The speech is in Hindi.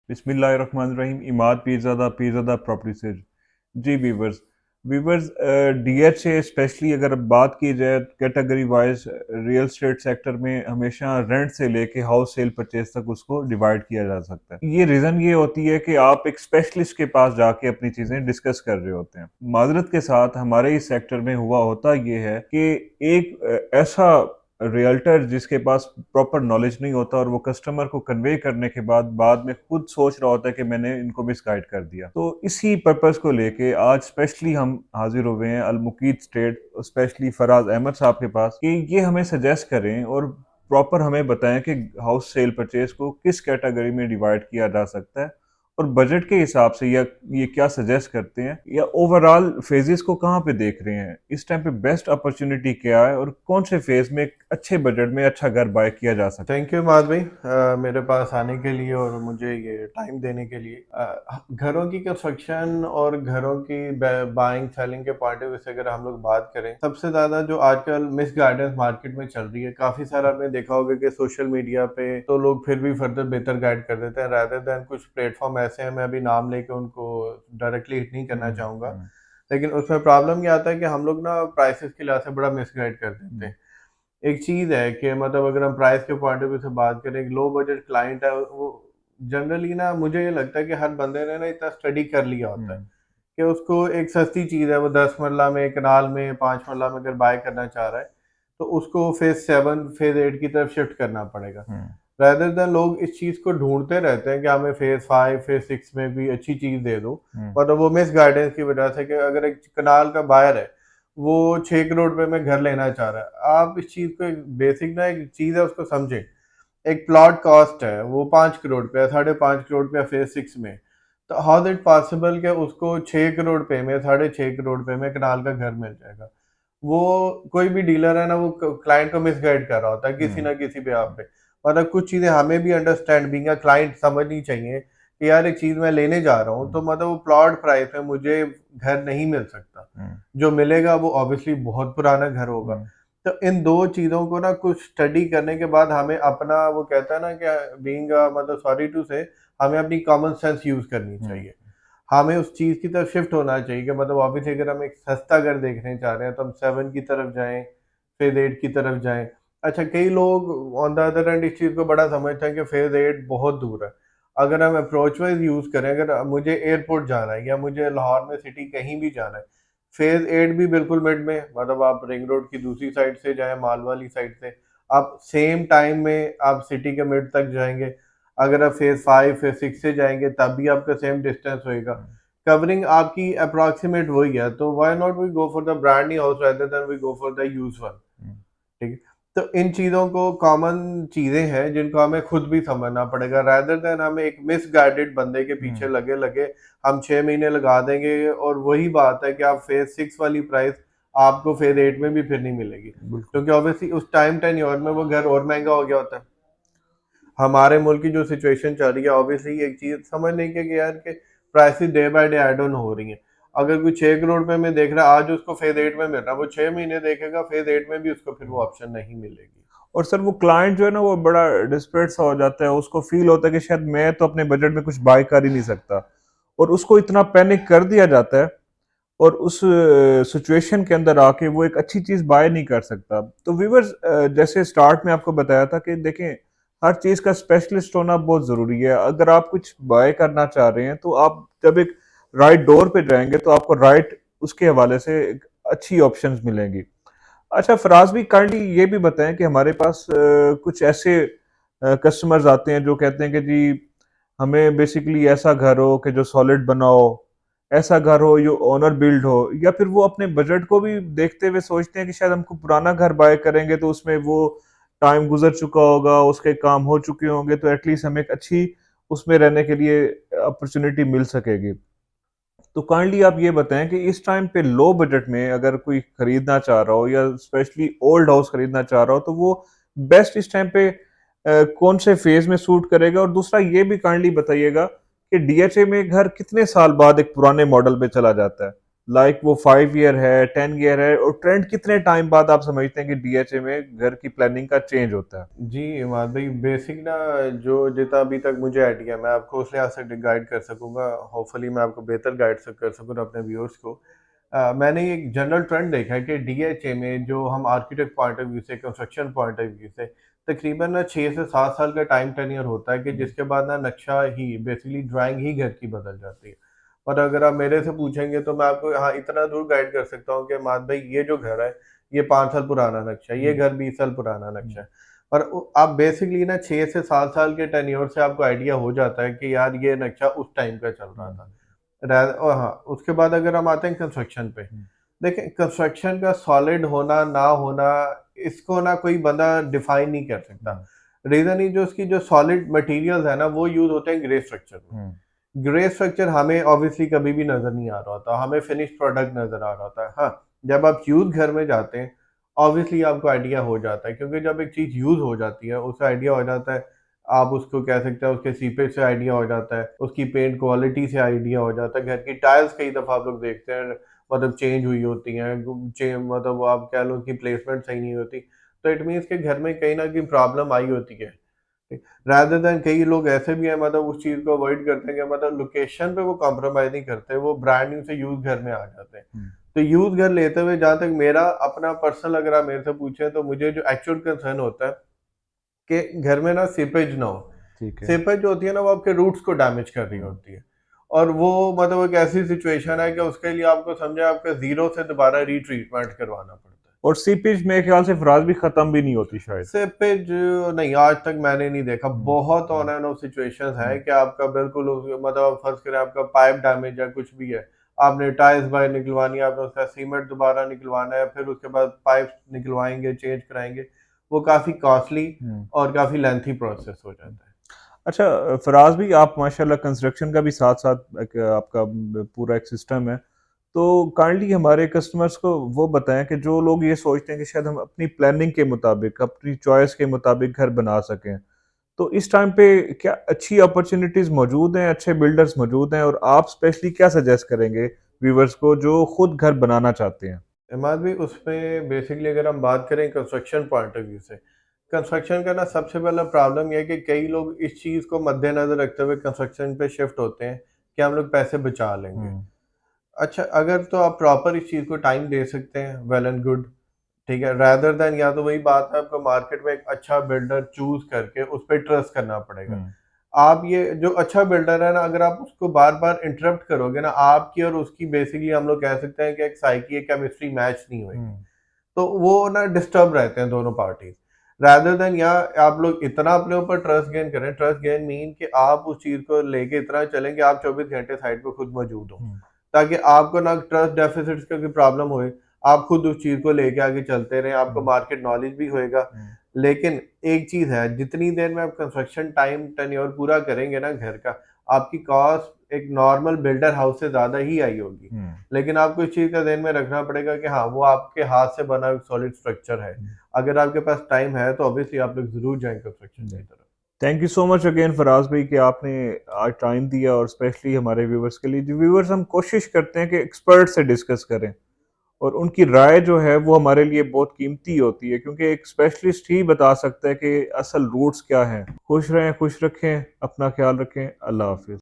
बिस्मिल्लाहिर्रहमानिर्रहीम। इमाद पीरज़ादा प्रॉपर्टी से। जी वीवर्स, डीएच से स्पेशली अगर बात की जाए category wise, real estate sector में हमेशा रेंट से लेके हाउस सेल परचेज तक उसको डिवाइड किया जा सकता है। ये रीज़न ये होती है कि आप एक स्पेशलिस्ट के पास जाके अपनी चीज़ें डिस्कस कर रहे होते हैं। माजरत के साथ हमारे इस सेक्टर में हुआ होता ये है कि एक ऐसा रियल्टर जिसके पास प्रॉपर नॉलेज नहीं होता और वो कस्टमर को कन्वे करने के बाद में खुद सोच रहा होता है कि मैंने इनको मिसगाइड कर दिया। तो इसी पर्पस को लेके आज स्पेशली हम हाजिर हुए हैं अल मुकीत स्टेट, स्पेशली फराज अहमद साहब के पास कि ये हमें सजेस्ट करें और प्रॉपर हमें बताएं कि हाउस सेल परचेज को किस कैटेगरी में डिवाइड किया जा सकता है और बजट के हिसाब से या ये क्या सजेस्ट करते हैं या ओवरऑल फेजेस को कहाँ पे देख रहे हैं, इस टाइम पे बेस्ट अपॉर्चुनिटी क्या है और कौन से फेज में एक अच्छे बजट में अच्छा घर बाय किया जा सकता थैंक यू माद भाई, मेरे पास आने के लिए और मुझे ये टाइम देने के लिए। घरों की कंस्ट्रक्शन और घरों की बाइंग सेलिंग के पॉइंट ऑफ व्यू से अगर हम लोग बात करें, सबसे ज़्यादा जो आजकल मिस गाइडेंस मार्केट में चल रही है, काफ़ी सारा आपने देखा होगा कि सोशल मीडिया पे तो लोग फिर भी फर्दर बेहतर गाइड कर देते हैं रादर दैन कुछ प्लेटफॉर्म ऐसे हैं, मैं अभी नाम लेके उनको डायरेक्टली हिट नहीं करना चाहूँगा, है। लेकिन उसमें प्रॉब्लम ये आता है कि हम लोग ना प्राइसेस के लिहाज से बड़ा मिस गाइड कर देते हैं। एक चीज़ है कि मतलब अगर हम प्राइस के पॉइंट ऑफ व्यू से बात करें, एक लो बजट क्लाइंट है, वो जनरली ना मुझे ये लगता है कि हर बंदे ने ना इतना स्टडी कर लिया होता है कि उसको एक सस्ती चीज़ है, वो 10 मरला में, कनाल में, 5 मरला में अगर बाय करना चाह रहा है, तो उसको फेज़ 7, फेज़ 8 की तरफ शिफ्ट करना पड़ेगा। रादर देन लोग इस चीज़ को ढूँढते रहते हैं कि हमें फेज़ 5, फेज़ 6 में भी अच्छी चीज़ दे दो। मतलब वो मिसगाइडेंस की वजह से कि अगर एक कनाल का बायर है, वो 6 करोड़ रुपए में घर लेना चाह रहा है। आप इस चीज़ को एक बेसिक ना एक चीज़ है उसको समझें। एक प्लॉट कॉस्ट है वो 5 करोड़ रुपया, 5.5 करोड़ रुपया फेज़ 6 में। तो हाउ इज़ इट पॉसिबल कि उसको 6 करोड़ रुपए में, 6.5 करोड़ रुपए में कनाल का घर मिल जाएगा? वो कोई भी डीलर है ना, वो क्लाइंट को मिसगाइड कर रहा होता है किसी ना किसी पे आप पे। मतलब कुछ चीज़ें हमें भी अंडरस्टैंड बीइंग अ क्लाइंट समझनी चाहिए कि यार एक चीज़ मैं लेने जा रहा हूँ, तो मतलब वो प्लॉट प्राइस में मुझे घर नहीं मिल सकता। जो मिलेगा वो ऑब्वियसली बहुत पुराना घर होगा। तो इन 2 चीज़ों को ना कुछ स्टडी करने के बाद हमें अपना वो कहता है ना कि बीइंग अ मतलब सॉरी टू से हमें अपनी कॉमन सेंस यूज़ करनी चाहिए। हमें उस चीज़ की तरफ शिफ्ट होना चाहिए कि मतलब ऑब्वियसली अगर हम एक सस्ता घर देखने जा रहे हैं तो हम 7 की तरफ जाएँ, फिर 8 की तरफ जाएँ। अच्छा, कई लोग ऑन द अदर हैंड इस चीज़ को बड़ा समझते हैं कि फेज़ 8 बहुत दूर है। अगर हम अप्रोच वाइज़ यूज़ करें, अगर मुझे एयरपोर्ट जाना है या मुझे लाहौर में सिटी कहीं भी जाना है, फेज़ 8 भी बिल्कुल मिड में, मतलब आप रिंग रोड की दूसरी साइड से जाएँ, माल वाली साइड से, आप सेम टाइम में आप सिटी के मिड तक जाएँगे। अगर आप फेज़ 5, फेज़ 6 से जाएँगे तब भी आपका सेम डिस्टेंस होएगा। कवरिंग आपकी अप्रॉक्सिमेट वही है, तो why not we go for the brand new house rather than we go for the used one, ठीक है? तो इन चीज़ों को कॉमन चीज़ें हैं जिनको हमें खुद भी समझना पड़ेगा रादर देन हमें एक मिसगाइडेड बंदे के पीछे लगे-लगे हम 6 महीने लगा देंगे और वही बात है कि आप फेज़ 6 वाली प्राइस आपको फेज़ 8 में भी फिर नहीं मिलेगी। बिल्कुल। क्योंकि ऑब्वियसली उस टाइम टेन्योर में वो घर और महँगा हो गया होता है। हमारे मुल्क की जो सिचुएशन चल रही है, ऑब्वियसली एक चीज़ समझ नहीं कि यार कि prices day by day add on हो रही हैं। अगर कोई 6 करोड़ रुपए में देख रहा है, आज उसको फेज़ 8 में मिल रहा है, वो 6 महीने देखेगा, फेज़ 8 में भी उसको फिर वो ऑप्शन नहीं मिलेगी। और सर वो क्लाइंट जो है ना वो बड़ा डिस्परेट सा हो जाता है, उसको फील होता है कि शायद मैं तो अपने बजट में कुछ बाय कर ही नहीं सकता और उसको इतना पैनिक कर दिया जाता है और उस सिचुएशन के अंदर आके वो एक अच्छी चीज बाय नहीं कर सकता। तो व्यूअर्स, जैसे स्टार्ट में आपको बताया था कि देखें, हर चीज का स्पेशलिस्ट होना बहुत जरूरी है। अगर आप कुछ बाय करना चाह रहे हैं तो आप जब एक राइट डोर पे जाएंगे तो आपको राइट उसके हवाले से एक अच्छी ऑप्शंस मिलेंगी। अच्छा फराज भी काइंडली ये भी बताएं कि हमारे पास कुछ ऐसे कस्टमर्स आते हैं जो कहते हैं कि जी हमें बेसिकली ऐसा घर हो कि जो सॉलिड बना हो, ऐसा घर हो जो ओनर बिल्ड हो, या फिर वो अपने बजट को भी देखते हुए सोचते हैं कि शायद हमको पुराना घर बाय करेंगे तो उसमें वो टाइम गुजर चुका होगा, उसके काम हो चुके होंगे, तो एटलीस्ट हमें एक अच्छी उसमें रहने के लिए अपॉर्चुनिटी मिल सकेगी। तो काइंडली आप ये बताएं कि इस टाइम पे लो बजट में अगर कोई खरीदना चाह रहा हो या स्पेशली ओल्ड हाउस खरीदना चाह रहा हो तो वो बेस्ट इस टाइम पे कौन से फेज में सूट करेगा, और दूसरा ये भी काइंडली बताइएगा कि डीएचए में घर कितने साल बाद एक पुराने मॉडल पे चला जाता है। लाइक वो 5 ईयर है, 10 ईयर है, और ट्रेंड कितने टाइम बाद आप समझते हैं कि डीएचए में घर की प्लानिंग का चेंज होता है? जी इमाद भाई, बेसिक ना जो जितना अभी तक मुझे आइडिया, मैं आपको उस लिहाज से गाइड कर सकूंगा, होपफुली मैं आपको बेहतर गाइड कर सकूँ अपने व्यूअर्स को। मैंने एक जनरल ट्रेंड देखा है कि डीएचए में जो हम आर्किटेक्ट पॉइंट ऑफ व्यू से, कंस्ट्रक्शन पॉइंट ऑफ व्यू से, तकरीबन ना 6 से 7 साल का टाइम टेन्योर होता है कि जिसके बाद ना नक्शा ही, बेसिकली ड्राइंग ही घर की बदल जाती है। और अगर आप मेरे से पूछेंगे तो मैं आपको हाँ इतना दूर गाइड कर सकता हूँ कि माद भाई ये जो घर है, ये 5 साल पुराना नक्शा है, ये घर 20 साल पुराना नक्शा है। और आप बेसिकली ना 6 से 7 साल के टेन्योर से आपको आइडिया हो जाता है कि यार ये नक्शा उस टाइम का चल रहा था। और हाँ, उसके बाद अगर हम आते हैं कंस्ट्रक्शन पे, देखिए कंस्ट्रक्शन का सॉलिड होना ना होना, इसको ना कोई बंदा डिफाइन नहीं कर सकता। रीजन ही जो उसकी जो सॉलिड मटेरियल्स है ना, वो यूज होते हैं ग्रे स्ट्रक्चर में। ग्रे स्ट्रक्चर हमें ऑब्वियसली कभी भी नजर नहीं आ रहा होता, हमें फिनिश प्रोडक्ट नजर आ रहा होता है। हाँ, जब आप यूज घर में जाते हैं, ऑब्वियसली आपको आइडिया हो जाता है, क्योंकि जब एक चीज यूज हो जाती है उसका आइडिया हो जाता है। आप उसको कह सकते हैं, उसके सीपेज से आइडिया हो जाता है, उसकी पेंट क्वालिटी से आइडिया हो जाता है। घर की टाइल्स कई दफा आप लोग देखते हैं, मतलब चेंज हुई होती हैं, मतलब आप कह लो कि प्लेसमेंट सही नहीं होती, तो इट मीन्स कि घर में कहीं ना कहीं प्रॉब्लम आई होती है। रादर देन कई लोग ऐसे भी हैं, मतलब उस चीज को अवॉइड करते हैं कि मतलब लोकेशन पे वो कॉम्प्रोमाइज नहीं करते, वो ब्रांड न्यू से यूज घर में आ जाते हैं। तो यूज घर लेते हुए, जहां तक मेरा अपना पर्सनल, अगर आप मेरे से पूछे, तो मुझे जो एक्चुअल कंसर्न होता है कि घर में ना सीपेज ना हो। ठीक है। सीपेज जो होती है ना, वो आपके रूट्स को डैमेज कर रही होती है। और वो मतलब एक ऐसी सिचुएशन है कि उसके लिए आपको समझे आपको जीरो से दोबारा रीट्रीटमेंट करवाना पड़ता है। और सीपेज मेरे ख्याल से फराज भी खत्म भी नहीं होती शायद। सीपेज नहीं, आज तक मैंने नहीं देखा। बहुत ऑन एंड ऑफ सिचुएशंस है कि आपका बिल्कुल मतलब आप फर्ज करें आपका पाइप डैमेज है, कुछ भी है, आपने टाइल्स बाहर निकलवानी है, आपने उसका सीमेंट दोबारा निकलवाना है, फिर उसके बाद पाइप निकलवाएंगे, चेंज कराएंगे, वो काफी कॉस्टली और काफी लेंथी प्रोसेस हो जाता है। अच्छा फराज भी, आप माशाल्लाह कंस्ट्रक्शन का भी साथ साथ आपका पूरा एक सिस्टम है, तो काइंडली हमारे कस्टमर्स को वो बताएं कि जो लोग ये सोचते हैं कि शायद हम अपनी प्लानिंग के मुताबिक, अपनी चॉइस के मुताबिक घर बना सकें, तो इस टाइम पे क्या अच्छी अपॉर्चुनिटीज मौजूद हैं, अच्छे बिल्डर्स मौजूद हैं, और आप स्पेशली क्या सजेस्ट करेंगे व्यूवर्स को जो खुद घर बनाना चाहते हैं? इमाद भी उसमें बेसिकली अगर हम बात करें कंस्ट्रक्शन पॉइंट ऑफ व्यू से, कंस्ट्रक्शन का ना सबसे पहला प्रॉब्लम यह है कि कई लोग इस चीज़ को मद्देनजर रखते हुए कंस्ट्रक्शन पे शिफ्ट होते हैं कि हम लोग पैसे बचा लेंगे। अच्छा, अगर तो आप प्रॉपर इस चीज़ को टाइम दे सकते हैं, वेल एंड गुड, ठीक है। रादर देन, या तो वही बात है, आपको मार्केट में एक अच्छा बिल्डर चूज करके उस पर ट्रस्ट करना पड़ेगा। आप ये जो अच्छा बिल्डर है ना, अगर आप उसको बार बार इंटरप्ट करोगे ना, आपकी और उसकी बेसिकली हम लोग कह सकते हैं कि एक साइकी, एक केमिस्ट्री मैच नहीं होगी। तो वो ना डिस्टर्ब रहते हैं दोनों पार्टीज। रादर देन, या आप लोग इतना अपने ऊपर ट्रस्ट गेन करें, ट्रस्ट गेन मीन कि आप उस चीज को लेके इतना चलें कि आप 24 घंटे साइट पे खुद मौजूद हो, ताकि आपको ना ट्रस्ट डेफिसिट्स का कोई प्रॉब्लम होए, आप खुद उस चीज को लेके आगे चलते रहें, आपको मार्केट नॉलेज भी होएगा। लेकिन एक चीज है, जितनी देर में आप कंस्ट्रक्शन टाइम टेन्योर पूरा करेंगे ना घर का, आपकी कॉस्ट एक नॉर्मल बिल्डर हाउस से ज्यादा ही आई होगी। लेकिन आपको इस चीज का ध्यान में रखना पड़ेगा कि हाँ, वो आपके हाथ से बना एक सॉलिड स्ट्रक्चर है। अगर आपके पास टाइम है तो ऑब्वियसली आप लोग जरूर जाएं कंस्ट्रक्शन की तरफ। Thank you so much again Faraz भाई कि आपने आज टाइम दिया, और स्पेशली हमारे व्यूवर्स के लिए, जो व्यूवर्स हम कोशिश करते हैं कि एक्सपर्ट से डिस्कस करें, और उनकी राय जो है वो हमारे लिए बहुत कीमती होती है, क्योंकि एक स्पेशलिस्ट ही बता सकता है कि असल रूट्स क्या हैं। खुश रहें, खुश रखें, अपना ख्याल रखें। अल्लाह हाफिज़।